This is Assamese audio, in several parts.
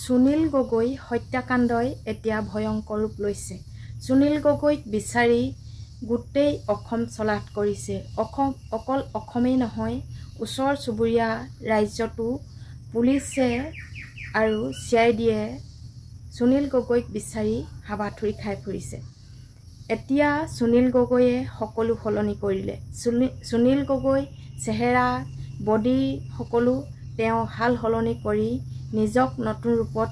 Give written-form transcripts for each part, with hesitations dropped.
সুনীল গগৈ হত্যাকাণ্ডই এতিয়া ভয়ংকৰ ৰূপ লৈছে। সুনীল গগৈক বিচাৰি গোটেই অসম চলাথ কৰিছে। অকল অসমেই নহয়, ওচৰ চুবুৰীয়া ৰাজ্যতো পুলিচে আৰু CIDয়ে সুনীল গগৈক বিচাৰি হাবাথুৰি খাই ফুৰিছে। এতিয়া সুনীল গগৈয়ে সকলো সলনি কৰিলে। সুনীল গগৈ চেহেৰা, বডি সকলো তেওঁ হাল সলনি কৰি নিজক নতুন ৰূপত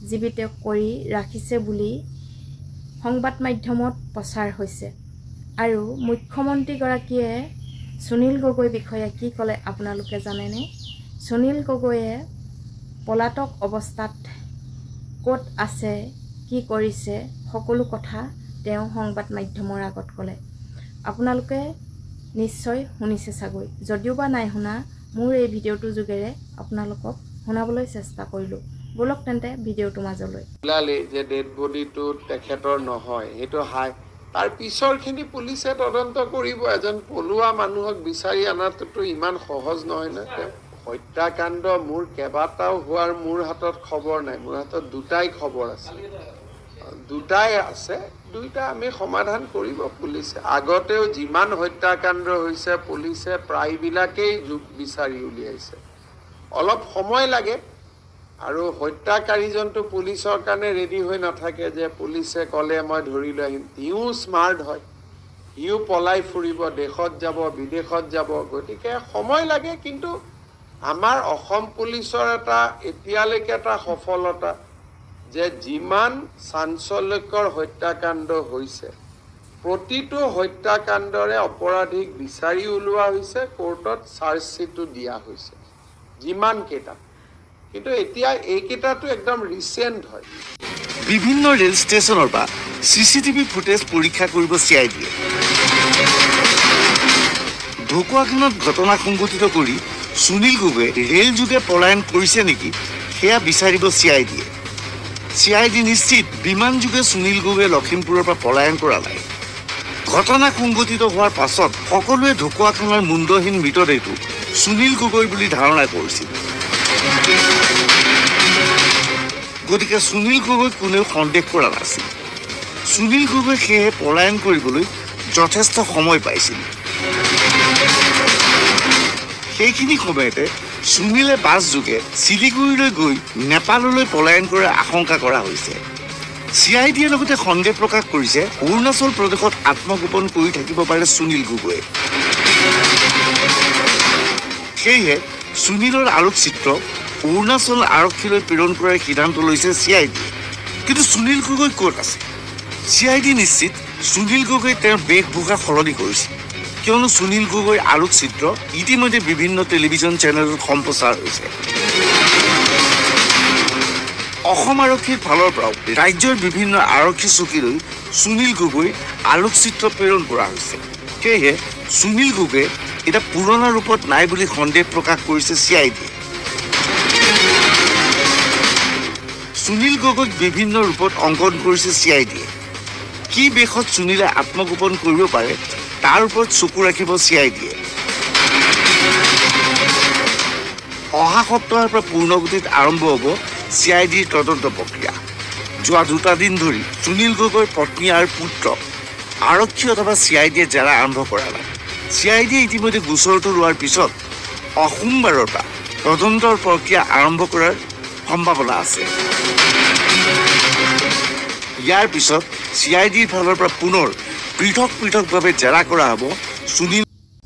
জীৱিত কৰি ৰাখিছে বুলি সংবাদ মাধ্যমত প্ৰচাৰ হৈছে। আৰু মুখ্যমন্ত্ৰীগৰাকীয়ে সুনীল গগৈৰ বিষয়ে কি ক'লে আপোনালোকে জানেনে? সুনীল গগৈয়ে পলাতক অৱস্থাত ক'ত আছে, কি কৰিছে, সকলো কথা তেওঁ সংবাদ মাধ্যমৰ আগত ক'লে। আপোনালোকে নিশ্চয় শুনিছে চাগৈ, যদিওবা নাই শুনা, মোৰ এই ভিডিঅ'টোৰ যোগেৰে আপোনালোকক শুনাবলৈ চেষ্টা কৰিলোঁ। বলক তেন্তে ভিডিঅ'টো মাজলৈ। যে ডেড বডিটো তেখেতৰ নহয়, সেইটো হাই। তাৰ পিছৰখিনি পুলিচে তদন্ত কৰিব। এজন পলুৱা মানুহক বিচাৰি অনাটোতো ইমান সহজ নহয় না। হত্যাকাণ্ড মোৰ কেইবাটাও হোৱাৰ মোৰ হাতত খবৰ নাই। মোৰ হাতত দুটাই খবৰ আছে, দুইটা আমি সমাধান কৰিব পুলিচে। আগতেও যিমান হত্যাকাণ্ড হৈছে পুলিচে প্ৰায়বিলাকেই বিচাৰি উলিয়াইছে। অলপ সময় লাগে, আৰু হত্যাকাৰীজনটো পুলিচৰ কাৰণে ৰেডি হৈ নাথাকে যে পুলিচে ক'লে মই ধৰি লৈ আহিম। সিও স্মাৰ্ট হয়, সিও পলাই ফুৰিব, দেশত যাব, বিদেশত যাব, গতিকে সময় লাগে। কিন্তু আমাৰ অসম পুলিচৰ এতিয়ালৈকে এটা সফলতা যে যিমান চাঞ্চল্যকৰ হত্যাকাণ্ড হৈছে, প্ৰতিটো হত্যাকাণ্ডৰে অপৰাধীক বিচাৰি উলিওৱা হৈছে, কোৰ্টত চাৰ্জশ্বিটো দিয়া হৈছে যিমানকেইটা। কিন্তু এতিয়া এইকেইটাটো একদম ৰিচেণ্ট হয়। বিভিন্ন ৰেল ষ্টেচনৰ পৰা CCTV ফুটেজ পৰীক্ষা কৰিব CIDয়ে। ঢকুৱাখানাত ঘটনা সংঘটিত কৰি সুনীল গগৈয়ে ৰেল যোগে পলায়ন কৰিছে নেকি সেয়া বিচাৰিব CIDয়ে। CID নিশ্চিত বিমান যোগে সুনীল গগৈয়ে লখিমপুৰৰ পৰা পলায়ন কৰা নাই। ঘটনা সংঘটিত হোৱাৰ পাছত সকলোৱে ঢকুৱাখানাৰ মুণ্ডহীন মৃতদেহটো সুনীল গগৈ বুলি ধাৰণা কৰিছিল। গতিকে সুনীল গগৈক কোনেও সন্দেহ কৰা নাছিল। সুনীল গগৈ সেয়েহে পলায়ন কৰিবলৈ যথেষ্ট সময় পাইছিল। সেইখিনি সময়তে সুনীলে বাছ যোগে শিলিগুৰিলৈ গৈ নেপাললৈ পলায়ন কৰাৰ আশংকা কৰা হৈছে। CIDয়ে লগতে সন্দেহ প্ৰকাশ কৰিছে অৰুণাচল প্ৰদেশত আত্মগোপন কৰি থাকিব পাৰে সুনীল গগৈয়ে। সেয়েহে সুনীলৰ আলোকচিত্ৰ অৰুণাচল আৰক্ষীলৈ প্ৰেৰণ কৰাৰ সিদ্ধান্ত লৈছে CID। কিন্তু সুনীল গগৈ ক'ত আছে? CID নিশ্চিত সুনীল গগৈ তেওঁৰ বেশভূষা সলনি কৰিছে, কিয়নো সুনীল গগৈৰ আলোকচিত্ৰ ইতিমধ্যে বিভিন্ন টেলিভিছন চেনেলত সম্প্ৰচাৰ হৈছে। অসম আৰক্ষীৰ ফালৰ পৰাও ৰাজ্যৰ বিভিন্ন আৰক্ষী চকীলৈ সুনীল গগৈৰ আলোকচিত্ৰ প্ৰেৰণ কৰা হৈছে। সেয়েহে সুনীল গগৈ এটা পুৰণা ৰূপত নাই বুলি সন্দেহ প্ৰকাশ কৰিছে CID। সুনীল গগৈক বিভিন্ন ৰূপত অংকন কৰিছে CIDয়ে। কি বেশত সুনীলে আত্মগোপন কৰিব পাৰে তাৰ ওপৰত চকু ৰাখিব CIDয়ে। অহা সপ্তাহৰ পৰা পূৰ্ণগতিত আৰম্ভ হ'ব CIDৰ তদন্ত প্ৰক্ৰিয়া। যোৱা 2 দিন ধৰি সুনীল গগৈৰ পত্নী আৰু পুত্ৰক আৰক্ষী অথবা CIDয়ে জেৰা আৰম্ভ কৰা নাই। CIDয়ে ইতিমধ্যে গোচৰটো লোৱাৰ পিছত সোমবাৰৰ পৰা তদন্তৰ প্ৰক্ৰিয়া আৰম্ভ কৰাৰ সম্ভাৱনা আছে। ইয়াৰ পিছত CIDৰ ফালৰ পৰা পুনৰ পৃথকভাৱে জেৰা কৰা হ'ব সুনীল।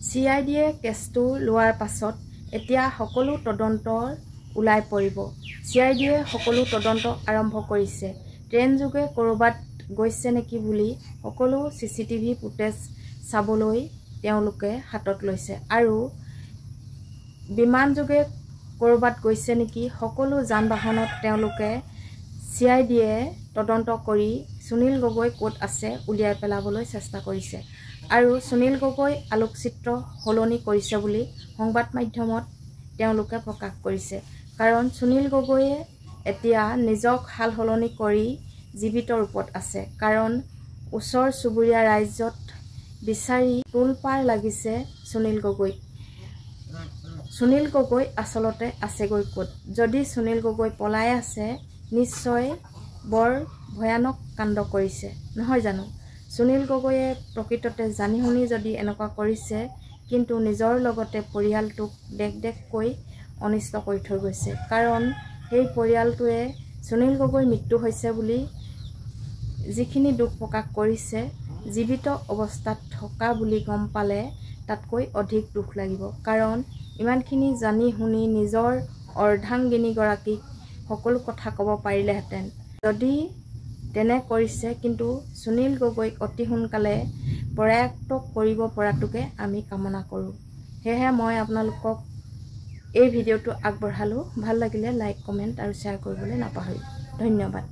CIDয়ে কেছটো লোৱাৰ পাছত এতিয়া সকলো তদন্ত ওলাই পৰিব। CIDয়ে সকলো তদন্ত আৰম্ভ কৰিছে। ট্ৰেইন যোগে ক'ৰবাত গৈছে নেকি বুলি সকলো CCTV ফুটেজ চাবলৈ তেওঁলোকে হাতত লৈছে, আৰু বিমান যোগে ক'ৰবাত গৈছে নেকি সকলো যান বাহনত তেওঁলোকে CIDয়ে তদন্ত কৰি সুনীল গগৈ ক'ত আছে উলিয়াই পেলাবলৈ চেষ্টা কৰিছে। আৰু সুনীল গগৈ আলোকচিত্ৰ সলনি কৰিছে বুলি সংবাদ মাধ্যমত তেওঁলোকে প্ৰকাশ কৰিছে। কাৰণ সুনীল গগৈয়ে এতিয়া নিজক হাল সলনি কৰি জীৱিত ৰূপত আছে। কাৰণ ওচৰ চুবুৰীয়া ৰাজ্যত বিচাৰি তোলপাৰ লাগিছে সুনীল গগৈক। সুনীল গগৈ আসলতে আছেগৈ ক'ত? যদি সুনীল গগৈ পলাই আছে নিশ্চয় বৰ ভয়ানক কাণ্ড কৰিছে, নহয় জানো? সুনীল গগৈয়ে প্ৰকৃততে জানি শুনি যদি এনেকুৱা কৰিছে, কিন্তু নিজৰ লগতে পৰিয়ালটোক দেখ অনিষ্ট কৰি থৈ গৈছে। কাৰণ সেই পৰিয়ালটোৱে সুনীল গগৈৰ মৃত্যু হৈছে বুলি যিখিনি দুখ প্ৰকাশ কৰিছে, জীৱিত অৱস্থাত থকা বুলি গম পালে তাতকৈ অধিক দুখ লাগিব। কাৰণ ইমানখিনি জানি শুনি নিজৰ অৰ্ধাংগিনীগৰাকীক সকলো কথা ক'ব পাৰিলেহেঁতেন। যদি তেনে কৰিছে, কিন্তু সুনীল গগৈক অতি সোনকালে পৰায়ত্ত কৰিব পৰাটোকে আমি কামনা কৰোঁ। সেয়েহে মই আপোনালোকক এই ভিডিঅ'টো আগবঢ়ালোঁ। ভাল লাগিলে লাইক, কমেণ্ট আৰু শ্বেয়াৰ কৰিবলৈ নাপাহৰিব। ধন্যবাদ।